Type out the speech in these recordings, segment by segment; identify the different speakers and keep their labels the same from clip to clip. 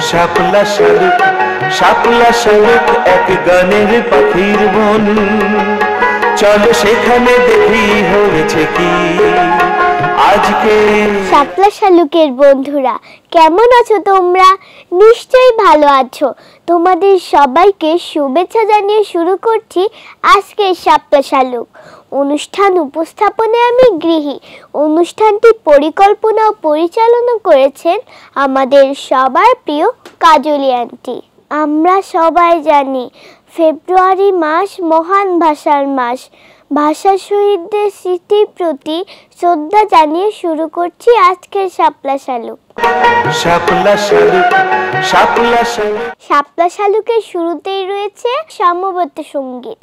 Speaker 1: শাপলা শালুক শাপলা শালুক এক গানের পাখির বন, চলো সেখানে দেখি হয়েছে কি আজকে।
Speaker 2: শাপলা শালুকের বন্ধুরা কেমন আছো তোমরা? নিশ্চয়ই ভালো আছো। তোমাদের সবাইকে শুভেচ্ছা জানিয়ে শুরু করছি আজকের শাপলা শালুক অনুষ্ঠান। উপস্থাপনে আমি গৃহী। অনুষ্ঠানটি পরিকল্পনা ও পরিচালনা করেছেন আমাদের সবার প্রিয় কাজলি আন্টি। আমরা সবাই জানি ফেব্রুয়ারি মাস মহান ভাষার মাস। ভাষা শহীদদের স্মৃতির প্রতি শ্রদ্ধা জানিয়ে শুরু করছি আজকের শাপলা শালুক।
Speaker 1: শাপলা শালুক শাপলা শালুক।
Speaker 2: শাপলা শালুকের শুরুতেই রয়েছে সমবেত সঙ্গীত।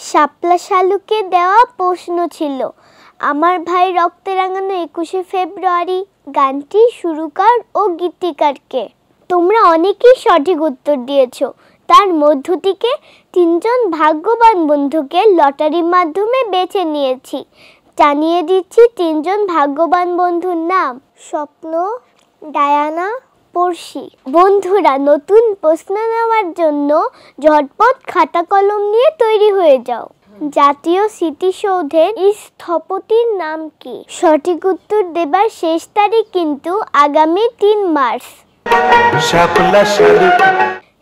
Speaker 2: শাপলা শালুকে দেওয়া প্রশ্ন ছিল, আমার ভাই রক্তে রাঙানো 21শে ফেব্রুয়ারি গানটি সুরকার ও গীতিকার কে? তোমরা অনেকেই সঠিক উত্তর দিয়েছ। তার মধ্য থেকে 3জন ভাগ্যবান বন্ধুকে লটারির মাধ্যমে বেছে নিয়েছি। জানিয়ে দিচ্ছি 3জন ভাগ্যবান বন্ধুর নাম: স্বপ্ন, ডায়ানা, পড়শি। বন্ধুরা, নতুন প্রশ্ন নেওয়ার জন্য ঝটপট খাতা কলম নিয়ে তৈরি হয়ে যাও। জাতীয় স্মৃতিসৌধের স্থপতির নাম কি? সঠিক উত্তর দেবার শেষ তারিখ কিন্তু আগামী 3 মার্চ।
Speaker 1: শাপলা শালুক।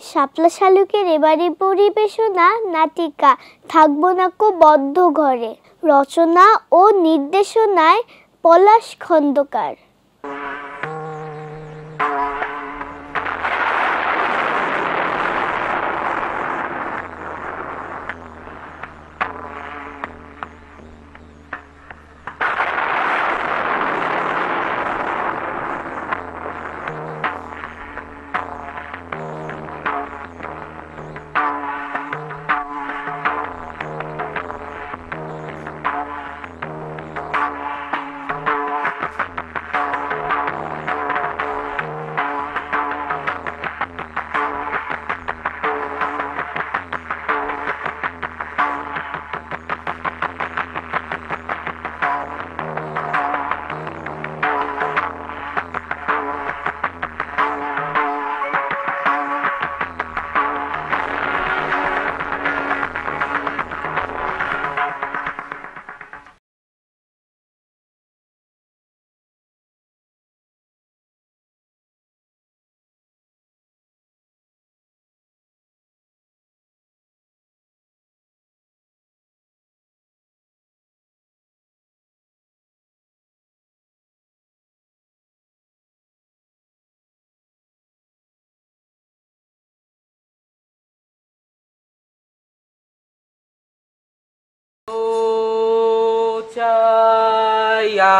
Speaker 2: শাপলা শালুকের এবারে পরিবেশনা নাটিকা থাকবো না কো বদ্ধ ঘরে। রচনা ও নির্দেশনায় পলাশ খন্দকার।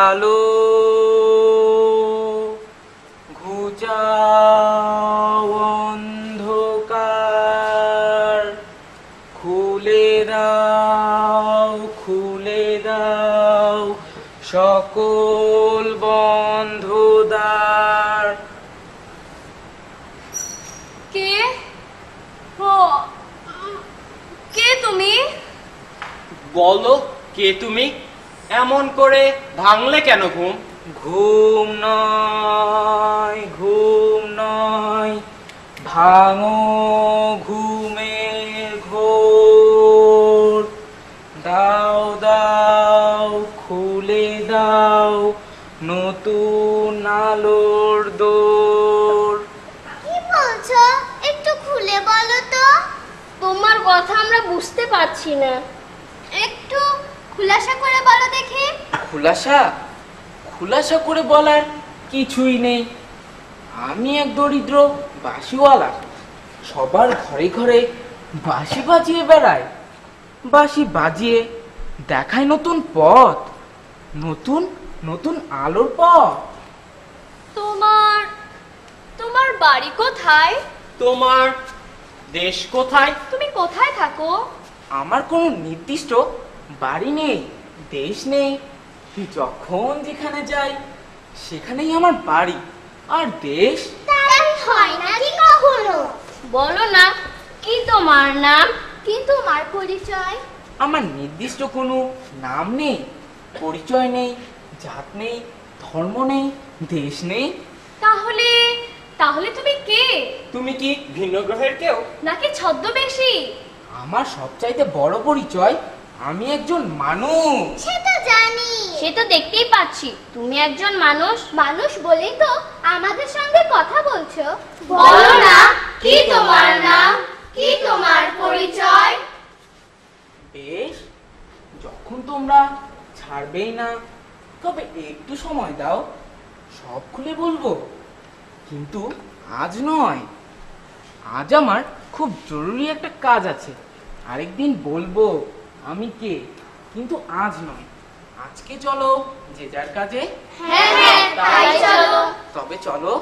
Speaker 3: আলো ঘুচাও অন্ধকার, খুলে দাও সকল বন্ধ দ্বার।
Speaker 4: কে? কে তুমি?
Speaker 3: বলো কে তুমি? এমন করে ভাঙলে কেন ঘুম? ঘুম নয় ভাঙো ঘুমের ঘোর, দাও খুলে দাও নতুন আলোর দোর।
Speaker 2: কি বলছো? একটু খুলে বলো তো।
Speaker 4: তোমার কথা আমরা বুঝতে পারছি না,
Speaker 2: একটু খুলাসা করে বলো দেখি।
Speaker 3: খুলাসা করে বলার কিছুই নেই। আমি এক দরিদ্র বাঁশিওয়ালা, সবার ঘরে ঘরে বাঁশি বাজিয়ে বেড়াই। বাঁশি বাজিয়ে দেখায় নতুন পথ, নতুন আলোর পথ।
Speaker 4: তোমার বাড়ি কোথায়?
Speaker 3: তোমার দেশ কোথায়?
Speaker 4: তুমি কোথায় থাকো?
Speaker 3: আমার কোনো নির্দিষ্ট বাড়ি নেই, দেশ নেই। যখন যেখানে যাই সেখানেই আমার বাড়ি আর দেশ।
Speaker 2: তাই হয় নাকি কখনো?
Speaker 4: বলো না, কি তোমার নাম?
Speaker 2: কি তোমার পরিচয়?
Speaker 3: আমার নির্দিষ্ট কোনো নাম নেই, পরিচয় নেই, জাত নেই, ধর্ম নেই, দেশ নেই।
Speaker 4: তাহলে তুমি কে?
Speaker 3: তুমি কি ভিন্ন গ্রহের কেউ
Speaker 4: নাকি ছদ্মবেশী?
Speaker 3: আমার সবচাইতে বড় পরিচয় আমি একজন মানুষ।
Speaker 2: সে তো জানি,
Speaker 4: সে তো দেখতেই পাচ্ছি তুমি একজন মানুষ।
Speaker 2: মানুষ বলেই তো আমাদের সঙ্গে কথা বলছো।
Speaker 4: বলো না, কি তোমার নাম? কি তোমার পরিচয়?
Speaker 3: বেশ, যখন তোমরা ছাড়বেই না তবে একটু সময় দাও, সব খুলে বলবো। কিন্তু আজ নয়, আজ আমার খুব জরুরি একটা কাজ আছে। আরেকদিন বলবো আমি কে, কিন্তু আজ নয়। আজকে চলো যে যার কাজে।
Speaker 4: হ্যাঁ, তাই চলো।
Speaker 3: তবে চলো।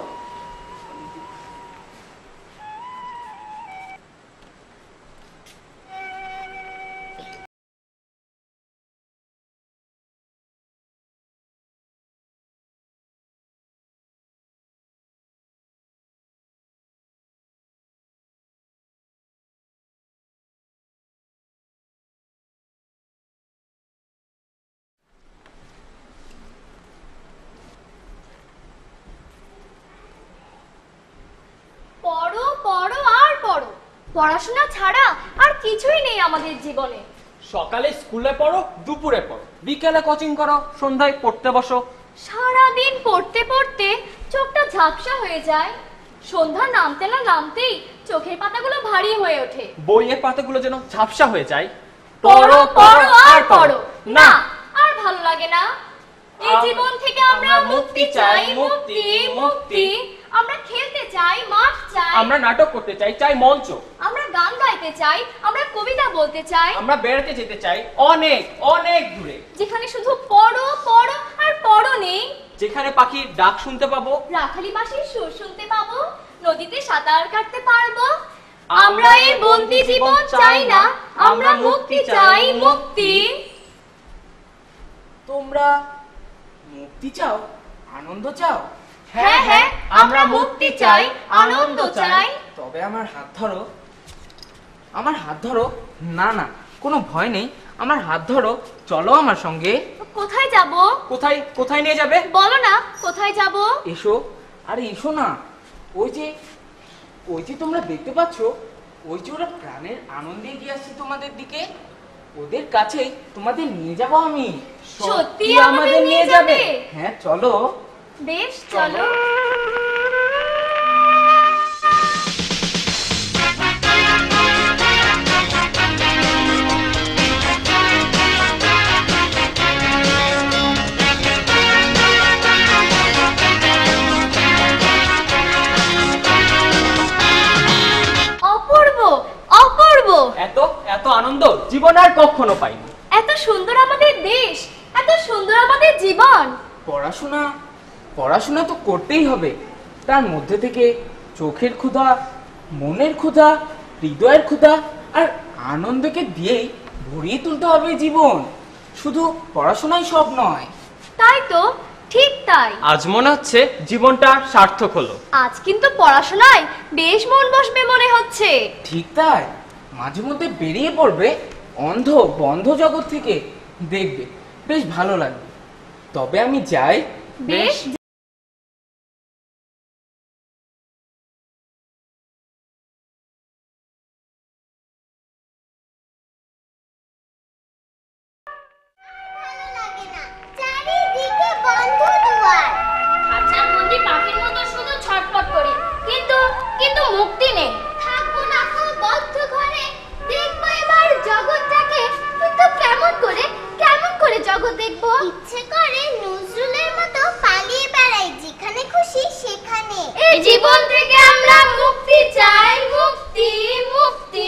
Speaker 4: পড়ো আর পড়ো। পড়াশোনা ছাড়া আর কিছুই নেই আমাদের জীবনে।
Speaker 5: সকালে স্কুলে পড়ো, দুপুরে পড়ো, বিকেলে কোচিং করো, সন্ধ্যায় পড়তে বসো।
Speaker 6: সারাদিন পড়তে পড়তে চোখটা ঝাপসা হয়ে যায়। সন্ধ্যা নামতে না নামতেই চোখের পাতাগুলো ভারী হয়ে ওঠে।
Speaker 5: বইয়ের পাতাগুলো যেন ঝাপসা হয়ে যায়।
Speaker 6: পড়ো পড়ো আর পড়ো, না আর ভালো লাগে না। এই জীবন থেকে আমরা মুক্তি চাই, মুক্তি মুক্তি। আমরা খেলতে চাই, মাঠ চাই।
Speaker 5: আমরা নাটক করতে চাই, চাই মঞ্চ।
Speaker 6: আমরা গান গাইতে চাই, আমরা কবিতা বলতে চাই।
Speaker 5: আমরা বেড়াতে যেতে চাই অনেক অনেক দূরে,
Speaker 6: যেখানে শুধু পড়ো পড়ো আর পড়ো নেই।
Speaker 5: যেখানে পাখির ডাক শুনতে পাবো,
Speaker 6: রাখালি বাঁশির সুর শুনতে পাবো, নদীতে সাঁতার কাটতে পারবো। আমরা এই বন্দি জীবন চাই না, আমরা মুক্তি চাই, মুক্তি।
Speaker 3: তোমরা মুক্তি চাও, আনন্দ চাও?
Speaker 6: হ্যাঁ হ্যাঁ, আমরা মুক্তি চাই, আনন্দ চাই।
Speaker 3: তবে আমার হাত ধরো, আমার হাত ধরো। না না, কোনো ভয় নেই, আমার হাত ধরো, চলো আমার সঙ্গে।
Speaker 6: কোথায় যাব?
Speaker 5: কোথায় কোথায় নিয়ে যাবে?
Speaker 6: বলো না কোথায় যাব?
Speaker 3: এসো, আরে এসো না। ওই যে তোমরা দেখতে পাচ্ছ, ওই যে ওরা প্রাণের আনন্দে এগিয়ে আসছে তোমাদের দিকে। ওদের কাছে তোমাদের নিয়ে যাব আমি।
Speaker 6: সত্যি আমাদের নিয়ে যাবে?
Speaker 3: হ্যাঁ চলো।
Speaker 6: বেশ চলো। অপূর্ব অপূর্ব,
Speaker 5: এত এত আনন্দ জীবন আর কখনো পাইনি।
Speaker 6: এত সুন্দর আমাদের দেশ, এত সুন্দর আমাদের জীবন।
Speaker 3: পড়াশোনা পড়াশোনা তো করতেই হবে, তার মধ্যে থেকে চোখের ক্ষুধা, মনের ক্ষুধা, হৃদয়ের ক্ষুধা আর আনন্দকে দিয়েই ভরিয়ে তুলতে হবে জীবন। শুধু পড়াশোনাই সব নয়।
Speaker 6: তাই তো, ঠিক তাই।
Speaker 5: আজ মনে হচ্ছে জীবনটা সার্থক হলো।
Speaker 6: আজ কিন্তু পড়াশোনায় বেশ মন বসবে মনে হচ্ছে।
Speaker 3: ঠিক তাই, মাঝে মধ্যে বেরিয়ে পড়বে অন্ধ বন্ধ জগৎ থেকে, দেখবে বেশ ভালো লাগবে। তবে আমি যাই।
Speaker 6: বেশ।
Speaker 2: ভালো লাগে না, চারিদিকে বন্ধ দুয়ার।
Speaker 4: খাঁচার বন্দি পাখির মতো শুধু ছটফট করি, কিন্তু কিন্তু মুক্তি নেই।
Speaker 2: থাকবো না খুব বদ্ধ ঘরে, দেখবো এবার জগৎটাকে। কিন্তু কেমন করে জগৎ দেখবো? ইচ্ছে করে নজরুলের মতো পালিয়ে বেড়াই, যেখানে খুশি সেখানে।
Speaker 4: এই জীবন থেকে আমরা মুক্তি চাই, মুক্তি মুক্তি।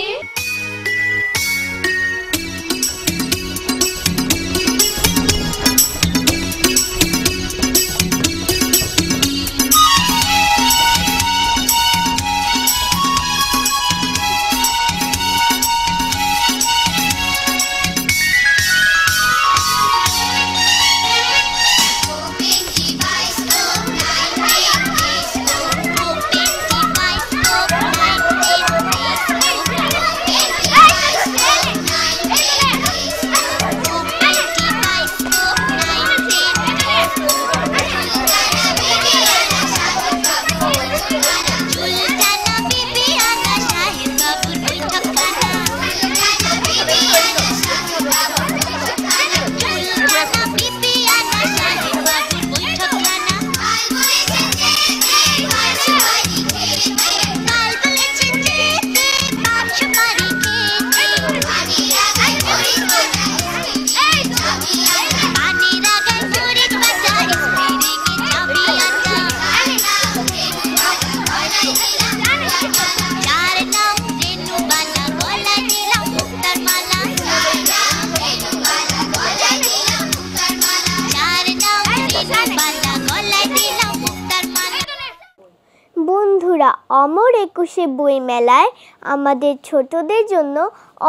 Speaker 2: বন্ধুরা, অমর একুশে বই মেলায় আমাদের ছোটদের জন্য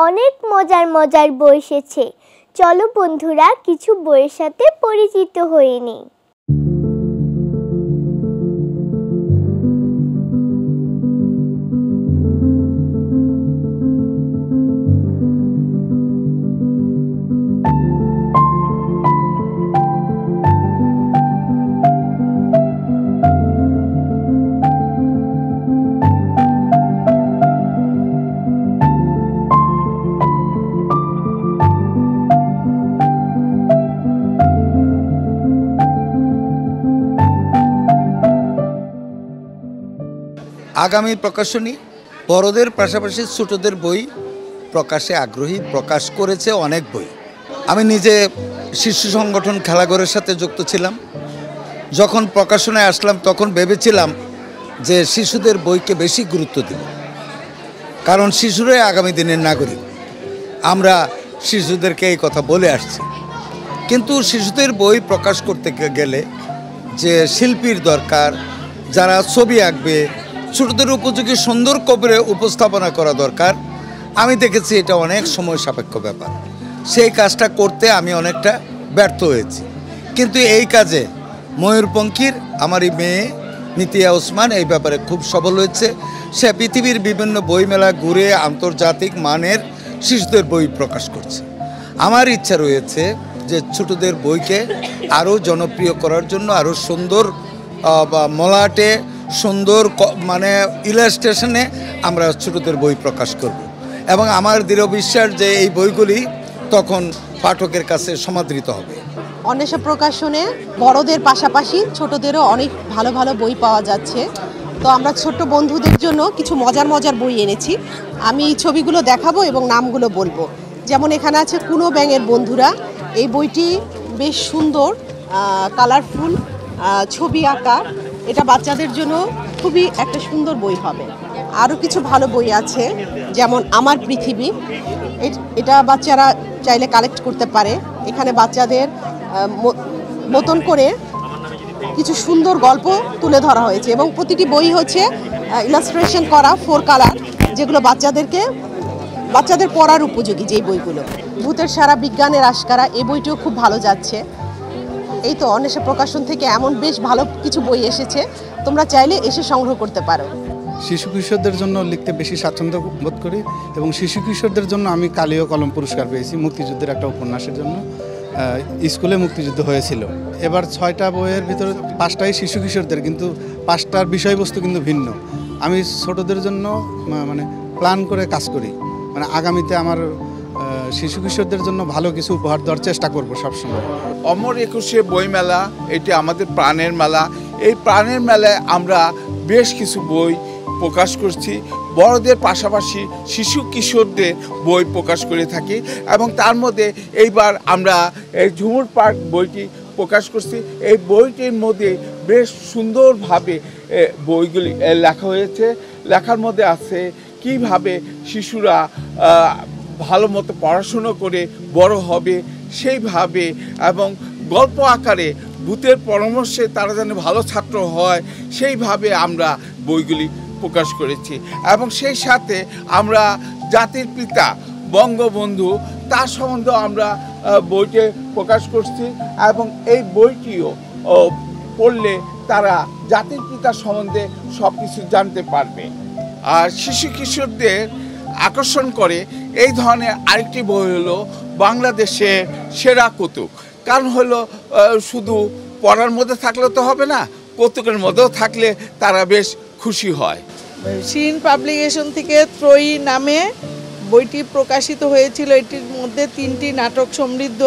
Speaker 2: অনেক মজার বই এসেছে। চলো বন্ধুরা, কিছু বইয়ের সাথে পরিচিত হয়ে নিই।
Speaker 7: আগামী প্রকাশনী বড়দের পাশাপাশি ছোটদের বই প্রকাশে আগ্রহী, প্রকাশ করেছে অনেক বই। আমি নিজে শিশু সংগঠন খেলাঘরের সাথে যুক্ত ছিলাম। যখন প্রকাশনায় আসলাম তখন ভেবেছিলাম যে শিশুদের বইকে বেশি গুরুত্ব দেব, কারণ শিশুরাই আগামী দিনের নাগরিক। আমরা শিশুদেরকে এই কথা বলে আসছি, কিন্তু শিশুদের বই প্রকাশ করতে গেলে যে শিল্পীর দরকার, যারা ছবি আঁকবে, ছোটদের উপযোগী সুন্দর করে উপস্থাপনা করা দরকার। আমি দেখেছি এটা অনেক সময় সাপেক্ষ ব্যাপার। সেই কাজটা করতে আমি অনেকটা ব্যর্থ হয়েছি। কিন্তু এই কাজে ময়ূরপঙ্খীর আমারই মেয়ে নিতিয়া ওসমান এই ব্যাপারে খুব সফল হয়েছে। সে পৃথিবীর বিভিন্ন বইমেলা ঘুরে আন্তর্জাতিক মানের শিশুদের বই প্রকাশ করছে। আমার ইচ্ছা রয়েছে যে ছোটদের বইকে আরও জনপ্রিয় করার জন্য আরও সুন্দর মলাটে সুন্দর মানে ইলাস্ট্রেশনে আমরা ছোটদের বই প্রকাশ করব, এবং আমার দৃঢ় বিশ্বাস যে এই বইগুলি তখন পাঠকের কাছে সমাদৃত হবে।
Speaker 8: অন্বেষা প্রকাশনে বড়দের পাশাপাশি ছোটদেরও অনেক ভালো ভালো বই পাওয়া যাচ্ছে। তো আমরা ছোট্ট বন্ধুদের জন্য কিছু মজার মজার বই এনেছি। আমি ছবিগুলো দেখাবো এবং নামগুলো বলবো। যেমন এখানে আছে কুনো ব্যাঙের বন্ধুরা। এই বইটি বেশ সুন্দর, কালারফুল, ছবি আঁকা। এটা বাচ্চাদের জন্য খুবই একটা সুন্দর বই হবে। আরও কিছু ভালো বই আছে, যেমন আমার পৃথিবী। এটা বাচ্চারা চাইলে কালেক্ট করতে পারে। এখানে বাচ্চাদের মতন করে কিছু সুন্দর গল্প তুলে ধরা হয়েছে, এবং প্রতিটি বই হচ্ছে ইলাস্ট্রেশন করা 4 কালার, যেগুলো বাচ্চাদের পড়ার উপযোগী। যেই বইগুলো ভূতের সারা বিজ্ঞানের আশকারা, এই বইটিও খুব ভালো যাচ্ছে। এই তো অন্বেষা প্রকাশন থেকে এমন বেশ ভালো কিছু বই এসেছে, তোমরা চাইলে এসে সংগ্রহ করতে পারো।
Speaker 9: শিশু কিশোরদের জন্য লিখতে বেশি স্বাচ্ছন্দ্য বোধ করি, এবং শিশু কিশোরদের জন্য আমি কালীয় কলম পুরস্কার পেয়েছি মুক্তিযুদ্ধের একটা উপন্যাসের জন্য। স্কুলে মুক্তিযুদ্ধ হয়েছিল। এবার 6টা বইয়ের ভিতরে 5টাই শিশু কিশোরদের, কিন্তু 5টার বিষয়বস্তু কিন্তু ভিন্ন। আমি ছোটদের জন্য মানে প্ল্যান করে কাজ করি, মানে আগামীতে আমার শিশু কিশোরদের জন্য ভালো কিছু উপহার দেওয়ার চেষ্টা করব সবসময়।
Speaker 10: অমর 21শে বইমেলা এটি আমাদের প্রাণের মেলা। এই প্রাণের মেলায় আমরা বেশ কিছু বই প্রকাশ করছি। বড়দের পাশাপাশি শিশু কিশোরদের বই প্রকাশ করে থাকি, এবং তার মধ্যে এইবার আমরা এই ঝুমুর পার্ক বইটি প্রকাশ করছি। এই বইটির মধ্যে বেশ সুন্দরভাবে বইগুলি লেখা হয়েছে। লেখার মধ্যে আছে কিভাবে শিশুরা ভালো মতো পড়াশুনো করে বড় হবে সেইভাবে, এবং গল্প আকারে ভূতের পরামর্শে তারা যেন ভালো ছাত্র হয় সেইভাবে আমরা বইগুলি প্রকাশ করেছি। এবং সেই সাথে আমরা জাতির পিতা বঙ্গবন্ধু তার সম্বন্ধে আমরা বইটি প্রকাশ করছি, এবং এই বইটিও পড়লে তারা জাতির পিতা সম্বন্ধে সব কিছু জানতে পারবে। আর শিশু কিশোরদের আকর্ষণ করে এই ধরনের আরেকটি বই হলো বাংলাদেশের সেরা কৌতুক। কারণ হলো শুধু পড়ার মধ্যে থাকলে তো হবে না, কৌতুকের মধ্যেও থাকলে তারা বেশ খুশি হয়।
Speaker 11: শিরিন পাবলিকেশন থেকে ত্রয়ী নামে বইটি প্রকাশিত হয়েছিল। এটির মধ্যে 3টি নাটক সমৃদ্ধ।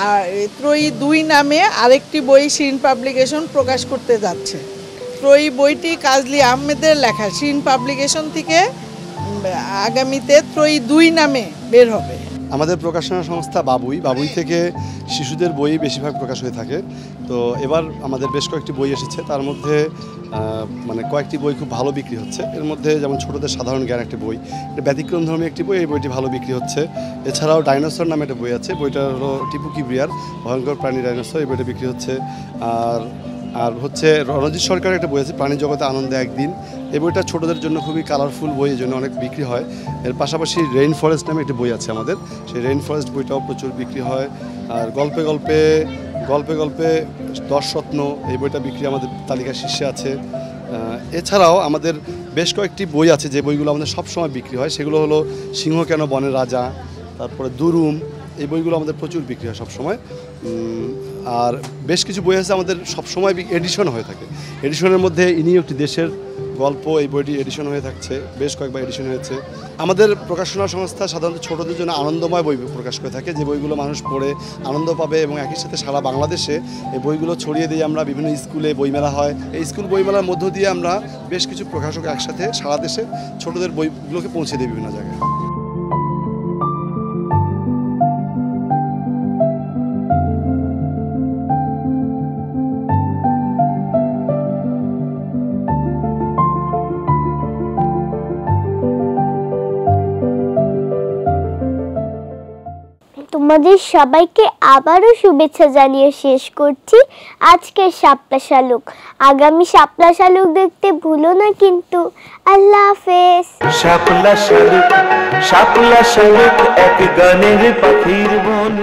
Speaker 11: আর ত্রয়ী 2 নামে আরেকটি বই শিরিন পাবলিকেশন প্রকাশ করতে যাচ্ছে। ত্রয়ী বইটি কাজলী আহমেদের লেখা। শিরিন পাবলিকেশন থেকে আগামীতে ত্রয়ী 2 নামে বের হবে।
Speaker 12: আমাদের প্রকাশনা সংস্থা বাবুই থেকে শিশুদের বই বেশিরভাগ প্রকাশ হয়ে থাকে। তো এবার আমাদের বেশ কয়েকটি বই এসেছে, তার মধ্যে মানে কয়েকটি বই খুব ভালো বিক্রি হচ্ছে। এর মধ্যে যেমন ছোটদের সাধারণ জ্ঞান একটি বই, এটা ব্যতিক্রমধর্মী একটি বই, এই বইটি ভালো বিক্রি হচ্ছে। এছাড়াও ডাইনোসর নামে একটা বই আছে, বইটা হলো টিপু কিবরিয়ার ভয়ঙ্কর প্রাণী ডাইনোসর, এই বইটা বিক্রি হচ্ছে। আর হচ্ছে রণজিৎ সরকারের একটা বই আছে প্রাণী জগতে আনন্দে একদিন, এই বইটা ছোটদের জন্য খুবই কালারফুল বই, এই জন্য অনেক বিক্রি হয়। এর পাশাপাশি রেইন ফরেস্ট নামে একটি বই আছে আমাদের, সেই রেইন ফরেস্ট বইটাও প্রচুর বিক্রি হয়। আর গল্পে গল্পে 10 রত্ন, এই বইটা বিক্রি আমাদের তালিকার শীর্ষে আছে। এছাড়াও আমাদের বেশ কয়েকটি বই আছে যে বইগুলো আমাদের সবসময় বিক্রি হয়, সেগুলো হলো সিংহ কেন বনের রাজা, তারপরে দুরুম, এই বইগুলো আমাদের প্রচুর বিক্রি হয় সবসময়। আর বেশ কিছু বই আছে আমাদের সবসময় এডিশন হয়ে থাকে। এডিশনের মধ্যে ইনি একটি দেশের গল্প এই বইটি এডিশন হয়ে থাকছে, বেশ কয়েকবার এডিশন হয়েছে। আমাদের প্রকাশনা সংস্থা সাধারণত ছোটদের জন্য আনন্দময় বই প্রকাশ করে থাকে, যে বইগুলো মানুষ পড়ে আনন্দ পাবে এবং একই সাথে সারা বাংলাদেশে এই বইগুলো ছড়িয়ে দিয়ে আমরা বিভিন্ন স্কুলে বইমেলা হয়, এই স্কুল বইমেলার মধ্য দিয়ে আমরা বেশ কিছু প্রকাশক একসাথে সারা দেশে ছোটদের বইগুলোকে পৌঁছে দিই বিভিন্ন জায়গায়।
Speaker 2: তোমাদের সবাইকে আবারও শুভেচ্ছা জানিয়ে শেষ করছি আজকের শাপলা শালুক। আগামী শাপলা শালুক দেখতে ভুলো না কিন্তু। আল্লাহ হাফেজ।
Speaker 1: শাপলা শালুক, শাপলা শালুক এক গানের পাখির মন।